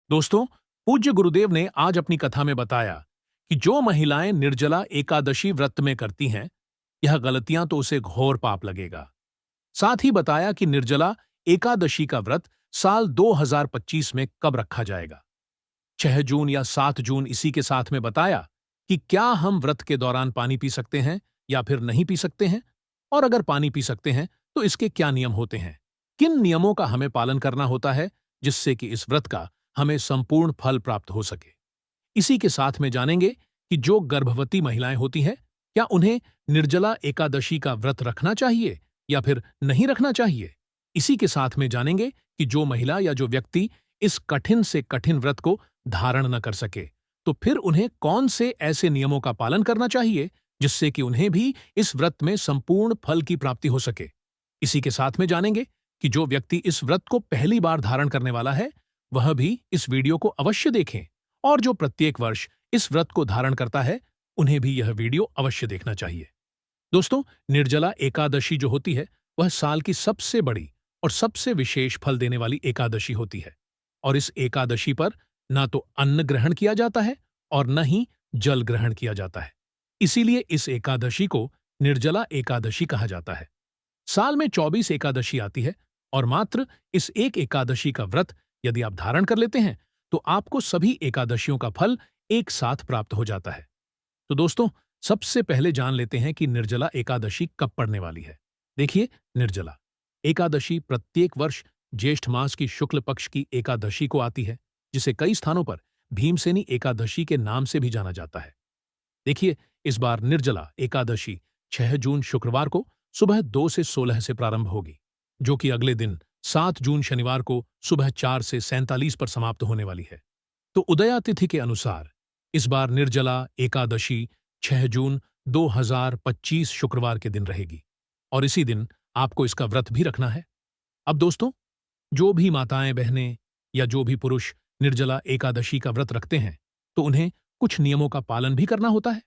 दोस्तों, पूज्य गुरुदेव ने आज अपनी कथा में बताया कि जो महिलाएं निर्जला एकादशी व्रत में करती हैं, यह गलतियां तो उसे घोर पाप लगेगा। साथ ही बताया कि निर्जला एकादशी का व्रत साल 2025 में कब रखा जाएगा, 6 जून या 7 जून। इसी के साथ में बताया कि क्या हम व्रत के दौरान पानी पी सकते हैं या फिर नहीं पी सकते हैं, और अगर पानी पी सकते हैं तो इसके क्या नियम होते हैं, किन नियमों का हमें पालन करना होता है जिससे कि इस व्रत का हमें संपूर्ण फल प्राप्त हो सके। इसी के साथ में जानेंगे कि जो गर्भवती महिलाएं होती हैं, क्या उन्हें निर्जला एकादशी का व्रत रखना चाहिए या फिर नहीं रखना चाहिए। इसी के साथ में जानेंगे कि जो महिला या जो व्यक्ति इस कठिन से कठिन व्रत को धारण न कर सके, तो फिर उन्हें कौन से ऐसे नियमों का पालन करना चाहिए जिससे कि उन्हें भी इस व्रत में संपूर्ण फल की प्राप्ति हो सके। इसी के साथ में जानेंगे कि जो व्यक्ति इस व्रत को पहली बार धारण करने वाला है, वह भी इस वीडियो को अवश्य देखें, और जो प्रत्येक वर्ष इस व्रत को धारण करता है, उन्हें भी यह वीडियो अवश्य देखना चाहिए। दोस्तों, निर्जला एकादशी जो होती है, वह साल की सबसे बड़ी और सबसे विशेष फल देने वाली एकादशी होती है, और इस एकादशी पर ना तो अन्न ग्रहण किया जाता है और न ही जल ग्रहण किया जाता है। इसीलिए इस एकादशी को निर्जला एकादशी कहा जाता है। साल में 24 एकादशी आती है, और मात्र इस एक एकादशी का व्रत यदि आप धारण कर लेते हैं तो आपको सभी एकादशियों का फल एक साथ प्राप्त हो जाता है। तो दोस्तों, सबसे पहले जान लेते हैं कि निर्जला एकादशी कब पड़ने वाली है। देखिए, निर्जला एकादशी प्रत्येक वर्ष ज्येष्ठ मास की शुक्ल पक्ष की एकादशी को आती है, जिसे कई स्थानों पर भीमसेनी एकादशी के नाम से भी जाना जाता है। देखिए, इस बार निर्जला एकादशी 6 जून शुक्रवार को सुबह 2 से 16 से प्रारंभ होगी, जो कि अगले दिन 7 जून शनिवार को सुबह 4 से 47 पर समाप्त होने वाली है। तो उदया तिथि के अनुसार इस बार निर्जला एकादशी 6 जून 2025 शुक्रवार के दिन रहेगी, और इसी दिन आपको इसका व्रत भी रखना है। अब दोस्तों, जो भी माताएं बहनें या जो भी पुरुष निर्जला एकादशी का व्रत रखते हैं, तो उन्हें कुछ नियमों का पालन भी करना होता है।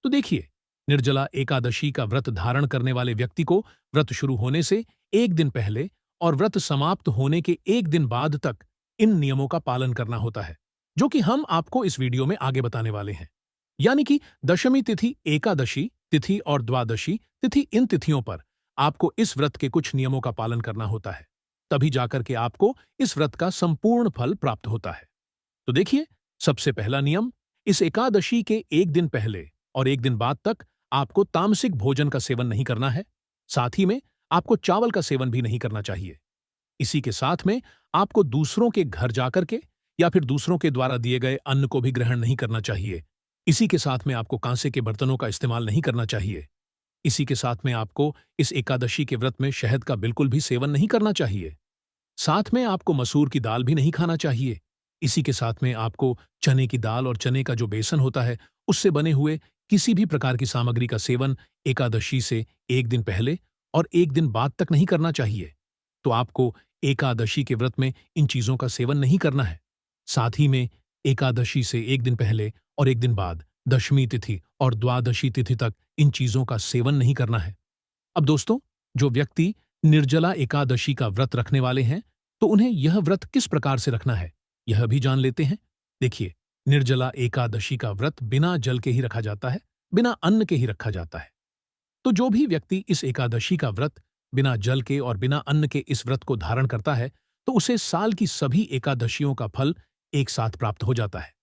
तो देखिए, निर्जला एकादशी का व्रत धारण करने वाले व्यक्ति को व्रत शुरू होने से एक दिन पहले और व्रत समाप्त होने के एक दिन बाद तक इन नियमों का पालन करना होता है, जो कि हम आपको इस वीडियो में आगे बताने वाले हैं। यानी कि दशमी तिथि, एकादशी तिथि और द्वादशी तिथि, इन तिथियों पर आपको इस व्रत के कुछ नियमों का पालन करना होता है, तभी जाकर के आपको इस व्रत का संपूर्ण फल प्राप्त होता है। तो देखिए, सबसे पहला नियम, इस एकादशी के एक दिन पहले और एक दिन बाद तक आपको तामसिक भोजन का सेवन नहीं करना है। साथ ही में आपको चावल का सेवन भी नहीं करना चाहिए। इसी के साथ में आपको दूसरों के घर जाकर के या फिर दूसरों के द्वारा दिए गए अन्न को भी ग्रहण नहीं करना चाहिए। इसी के साथ में आपको कांसे के बर्तनों का इस्तेमाल नहीं करना चाहिए। इसी के साथ में आपको इस एकादशी के व्रत में शहद का बिल्कुल भी सेवन नहीं करना चाहिए। साथ में आपको मसूर की दाल भी नहीं खाना चाहिए। इसी के साथ में आपको चने की दाल और चने का जो बेसन होता है, उससे बने हुए किसी भी प्रकार की सामग्री का सेवन एकादशी से एक दिन पहले और एक दिन बाद तक नहीं करना चाहिए। तो आपको एकादशी के व्रत में इन चीजों का सेवन नहीं करना है। साथ ही में एकादशी से एक दिन पहले और एक दिन बाद दशमी तिथि और द्वादशी तिथि तक इन चीजों का सेवन नहीं करना है। अब दोस्तों, जो व्यक्ति निर्जला एकादशी का व्रत रखने वाले हैं, तो उन्हें यह व्रत किस प्रकार से रखना है, यह भी जान लेते हैं। देखिए, निर्जला एकादशी का व्रत बिना जल के ही रखा जाता है, बिना अन्न के ही रखा जाता है। तो जो भी व्यक्ति इस एकादशी का व्रत बिना जल के और बिना अन्न के इस व्रत को धारण करता है, तो उसे साल की सभी एकादशियों का फल एक साथ प्राप्त हो जाता है।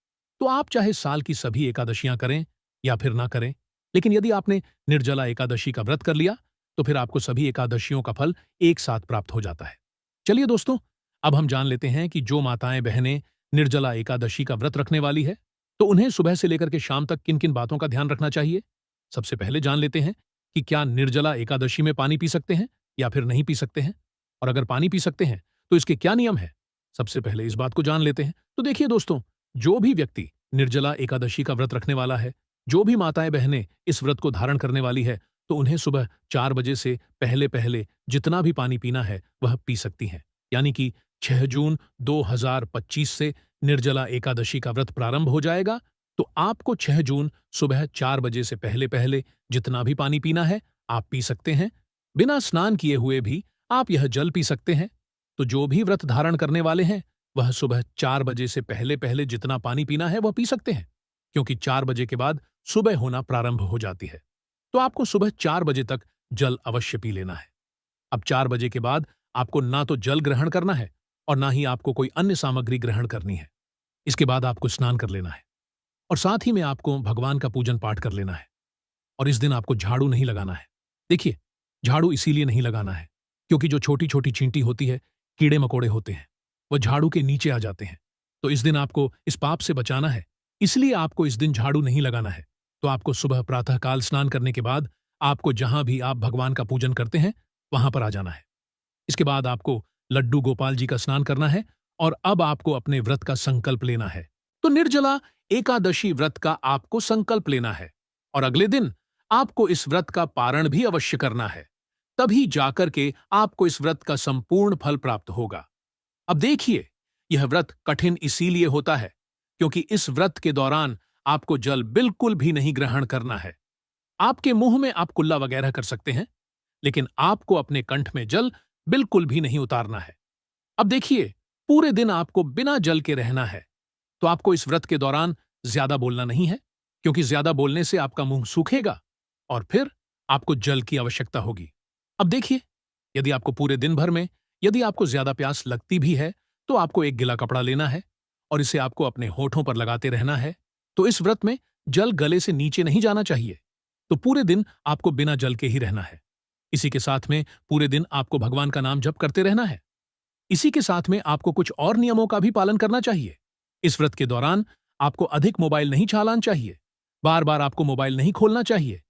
तो आप चाहे साल की सभी एकादशियां करें या फिर ना करें, लेकिन यदि आपने निर्जला एकादशी का व्रत कर लिया, तो फिर आपको सभी एकादशियों का फल एक साथ प्राप्त हो जाता है। चलिए दोस्तों, अब हम जान लेते हैं कि जो माताएं बहनें निर्जला एकादशी का व्रत रखने वाली है, तो उन्हें सुबह से लेकर के शाम तक किन किन बातों का ध्यान रखना चाहिए। सबसे पहले जान लेते हैं कि क्या निर्जला एकादशी में पानी पी सकते हैं या फिर नहीं पी सकते हैं, और अगर पानी पी सकते हैं तो इसके क्या नियम है। सबसे पहले इस बात को जान लेते हैं। तो देखिए दोस्तों, जो भी व्यक्ति निर्जला एकादशी का व्रत रखने वाला है, जो भी माताएं बहनें इस व्रत को धारण करने वाली है, तो उन्हें सुबह 4 बजे से पहले पहले जितना भी पानी पीना है वह पी सकती हैं। यानी कि 6 जून 2025 से निर्जला एकादशी का व्रत प्रारंभ हो जाएगा, तो आपको 6 जून सुबह 4 बजे से पहले पहले जितना भी पानी पीना है आप पी सकते हैं। बिना स्नान किए हुए भी आप यह जल पी सकते हैं। तो जो भी व्रत धारण करने वाले हैं, वह सुबह 4 बजे से पहले पहले जितना पानी पीना है वह पी सकते हैं, क्योंकि 4 बजे के बाद सुबह होना प्रारंभ हो जाती है। तो आपको सुबह 4 बजे तक जल अवश्य पी लेना है। अब 4 बजे के बाद आपको ना तो जल ग्रहण करना है और ना ही आपको कोई अन्य सामग्री ग्रहण करनी है। इसके बाद आपको स्नान कर लेना है और साथ ही में आपको भगवान का पूजन पाठ कर लेना है। और इस दिन आपको झाड़ू नहीं लगाना है। देखिए, झाड़ू इसीलिए नहीं लगाना है क्योंकि जो छोटी छोटी चींटी होती है, कीड़े मकोड़े होते हैं, वह झाड़ू के नीचे आ जाते हैं। तो इस दिन आपको इस पाप से बचाना है, इसलिए आपको इस दिन झाड़ू नहीं लगाना है। तो आपको सुबह प्रातःकाल स्नान करने के बाद आपको जहां भी आप भगवान का पूजन करते हैं वहां पर आ जाना है। इसके बाद आपको लड्डू गोपाल जी का स्नान करना है और अब आपको अपने व्रत का संकल्प लेना है। तो निर्जला एकादशी व्रत का आपको संकल्प लेना है और अगले दिन आपको इस व्रत का पारण भी अवश्य करना है। तभी जाकर के आपको इस व्रत का संपूर्ण फल प्राप्त होगा। अब देखिए, यह व्रत कठिन इसीलिए होता है क्योंकि इस व्रत के दौरान आपको जल बिल्कुल भी नहीं ग्रहण करना है। आपके मुंह में आप कुल्ला वगैरह कर सकते हैं, लेकिन आपको अपने कंठ में जल बिल्कुल भी नहीं उतारना है। अब देखिए, पूरे दिन आपको बिना जल के रहना है। तो आपको इस व्रत के दौरान ज्यादा बोलना नहीं है, क्योंकि ज्यादा बोलने से आपका मुंह सूखेगा और फिर आपको जल की आवश्यकता होगी। अब देखिए, यदि आपको पूरे दिन भर में यदि आपको ज्यादा प्यास लगती भी है तो आपको एक गिला कपड़ा लेना है और इसे आपको अपने होठों पर लगाते रहना है। तो इस व्रत में जल गले से नीचे नहीं जाना चाहिए। तो पूरे दिन आपको बिना जल के ही रहना है। इसी के साथ में पूरे दिन आपको भगवान का नाम जप करते रहना है। इसी के साथ में आपको कुछ और नियमों का भी पालन करना चाहिए। इस व्रत के दौरान आपको अधिक मोबाइल नहीं चलाना चाहिए। बार बार आपको मोबाइल नहीं खोलना चाहिए।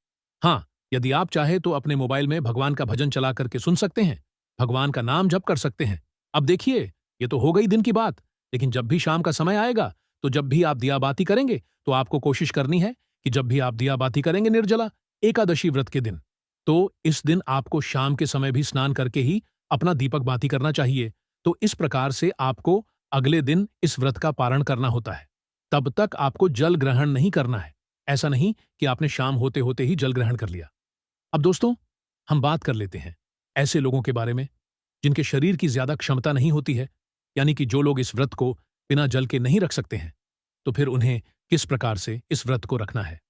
हाँ, यदि आप चाहे तो अपने मोबाइल में भगवान का भजन चला करके सुन सकते हैं, भगवान का नाम जप कर सकते हैं। अब देखिए, ये तो हो गई दिन की बात, लेकिन जब भी शाम का समय आएगा तो जब भी आप दिया बाती करेंगे तो आपको कोशिश करनी है कि जब भी आप दिया बाती करेंगे निर्जला एकादशी व्रत के दिन, तो इस दिन आपको शाम के समय भी स्नान करके ही अपना दीपक बाती करना चाहिए। तो इस प्रकार से आपको अगले दिन इस व्रत का पारण करना होता है। तब तक आपको जल ग्रहण नहीं करना है। ऐसा नहीं कि आपने शाम होते होते ही जल ग्रहण कर लिया। अब दोस्तों, हम बात कर लेते हैं ऐसे लोगों के बारे में जिनके शरीर की ज्यादा क्षमता नहीं होती है, यानी कि जो लोग इस व्रत को बिना जल के नहीं रख सकते हैं। तो फिर उन्हें किस प्रकार से इस व्रत को रखना है,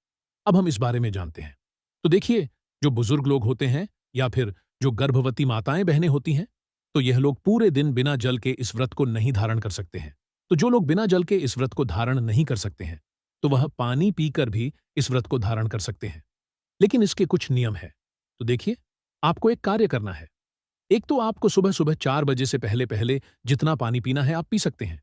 अब हम इस बारे में जानते हैं। तो देखिए, जो बुजुर्ग लोग होते हैं या फिर जो गर्भवती माताएं बहनें होती हैं, तो यह लोग पूरे दिन बिना जल के इस व्रत को नहीं धारण कर सकते हैं। तो जो लोग बिना जल के इस व्रत को धारण नहीं कर सकते हैं, तो वह पानी पीकर भी इस व्रत को धारण कर सकते हैं। लेकिन इसके कुछ नियम हैं। तो देखिए, आपको एक कार्य करना है। एक तो आपको सुबह सुबह 4 बजे से पहले पहले जितना पानी पीना है आप पी सकते हैं।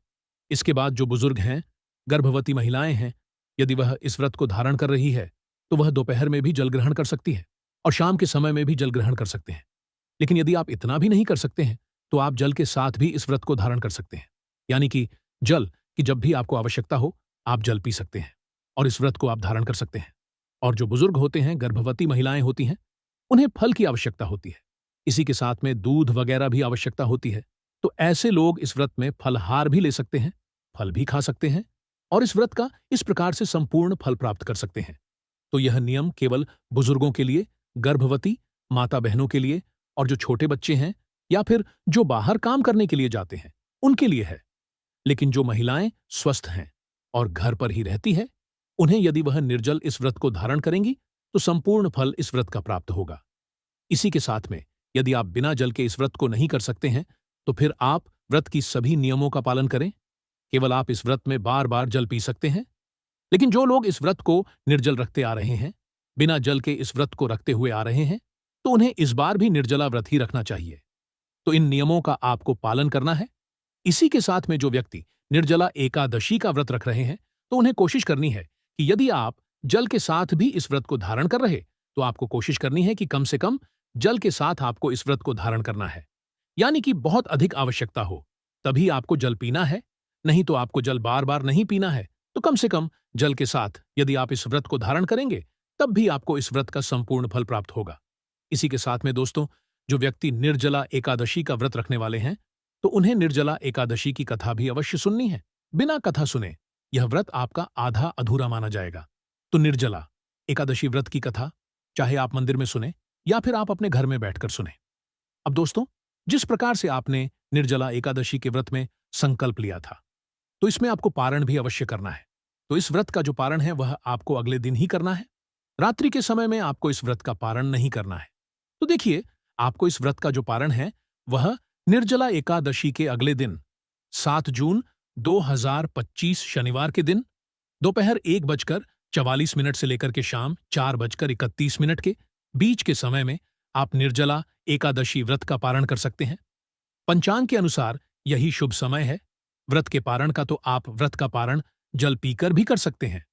इसके बाद जो बुजुर्ग हैं, गर्भवती महिलाएं हैं, यदि वह इस व्रत को धारण कर रही है तो वह दोपहर में भी जल ग्रहण कर सकती है और शाम के समय में भी जल ग्रहण कर सकते हैं। लेकिन यदि आप इतना भी नहीं कर सकते हैं तो आप जल के साथ भी इस व्रत को धारण कर सकते हैं, यानी कि जल की जब भी आपको आवश्यकता हो आप जल पी सकते हैं और इस व्रत को आप धारण कर सकते हैं। और जो बुजुर्ग होते हैं, गर्भवती महिलाएं होती हैं, उन्हें फल की आवश्यकता होती है। इसी के साथ में दूध वगैरह भी आवश्यकता होती है। तो ऐसे लोग इस व्रत में फलहार भी ले सकते हैं, फल भी खा सकते हैं और इस व्रत का इस प्रकार से संपूर्ण फल प्राप्त कर सकते हैं। तो यह नियम केवल बुजुर्गों के लिए, गर्भवती माता बहनों के लिए और जो छोटे बच्चे हैं या फिर जो बाहर काम करने के लिए जाते हैं उनके लिए है। लेकिन जो महिलाएं स्वस्थ हैं और घर पर ही रहती है, उन्हें यदि वह निर्जल इस व्रत को धारण करेंगी तो संपूर्ण फल इस व्रत का प्राप्त होगा। इसी के साथ में यदि आप बिना जल के इस व्रत को नहीं कर सकते हैं तो फिर आप व्रत की सभी नियमों का पालन करें। केवल आप इस व्रत में बार बार जल पी सकते हैं। लेकिन जो लोग इस व्रत को निर्जल रखते आ रहे हैं, बिना जल के इस व्रत को रखते हुए आ रहे हैं, तो उन्हें इस बार भी निर्जला व्रत ही रखना चाहिए। तो इन नियमों का आपको पालन करना है। इसी के साथ में जो व्यक्ति निर्जला एकादशी का व्रत रख रहे हैं, तो उन्हें कोशिश करनी है कि यदि आप जल के साथ भी इस व्रत को धारण कर रहे, तो आपको कोशिश करनी है कि कम से कम जल के साथ आपको इस व्रत को धारण करना है। यानी कि बहुत अधिक आवश्यकता हो तभी आपको जल पीना है, नहीं तो आपको जल बार बार नहीं पीना है। तो कम से कम जल के साथ यदि आप इस व्रत को धारण करेंगे तब भी आपको इस व्रत का संपूर्ण फल प्राप्त होगा। इसी के साथ में दोस्तों, जो व्यक्ति निर्जला एकादशी का व्रत रखने वाले हैं, तो उन्हें निर्जला एकादशी की कथा भी अवश्य सुननी है। बिना कथा सुने यह व्रत आपका आधा अधूरा माना जाएगा। तो निर्जला एकादशी व्रत की कथा चाहे आप मंदिर में सुने या फिर आप अपने घर में बैठकर सुने। अब दोस्तों, जिस प्रकार से आपने निर्जला एकादशी के व्रत में संकल्प लिया था। तो इसमें आपको पारण भी अवश्य करना है। तो इस व्रत का जो पारण है वह आपको अगले दिन ही करना है। रात्रि के समय में आपको इस व्रत का पारण नहीं करना है। तो देखिए, आपको इस व्रत का जो पारण है वह निर्जला एकादशी के अगले दिन 7 जून 2025 शनिवार के दिन दोपहर 1:44 से लेकर के शाम 4:31 के बीच के समय में आप निर्जला एकादशी व्रत का पारण कर सकते हैं। पंचांग के अनुसार यही शुभ समय है। व्रत के पारण का तो आप व्रत का पारण जल पीकर भी कर सकते हैं,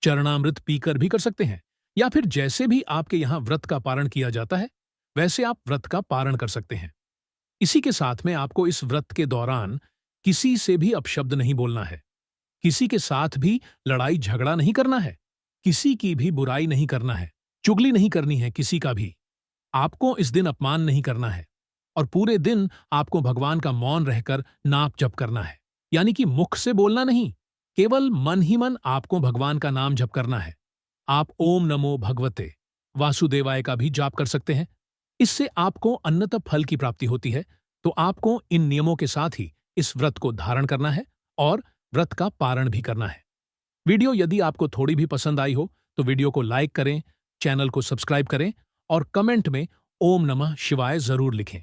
चरणामृत पीकर भी कर सकते हैं, या फिर जैसे भी आपके यहां व्रत का पारण किया जाता है वैसे आप व्रत का पारण कर सकते हैं। इसी के साथ में आपको इस व्रत के दौरान किसी से भी अपशब्द नहीं बोलना है, किसी के साथ भी लड़ाई झगड़ा नहीं करना है, किसी की भी बुराई नहीं करना है, चुगली नहीं करनी है किसी का भी। आपको इस दिन अपमान नहीं करना है और पूरे दिन आपको भगवान का मौन रहकर नाप जप करना है, यानी कि मुख से बोलना नहीं, केवल मन ही मन आपको भगवान का नाम जप करना है। आप ओम नमो भगवते वासुदेवाय का भी जाप कर सकते हैं। इससे आपको अन्नत फल की प्राप्ति होती है। तो आपको इन नियमों के साथ ही इस व्रत को धारण करना है और व्रत का पारण भी करना है। वीडियो यदि आपको थोड़ी भी पसंद आई हो तो वीडियो को लाइक करें, चैनल को सब्सक्राइब करें और कमेंट में ओम नमः शिवाय जरूर लिखें।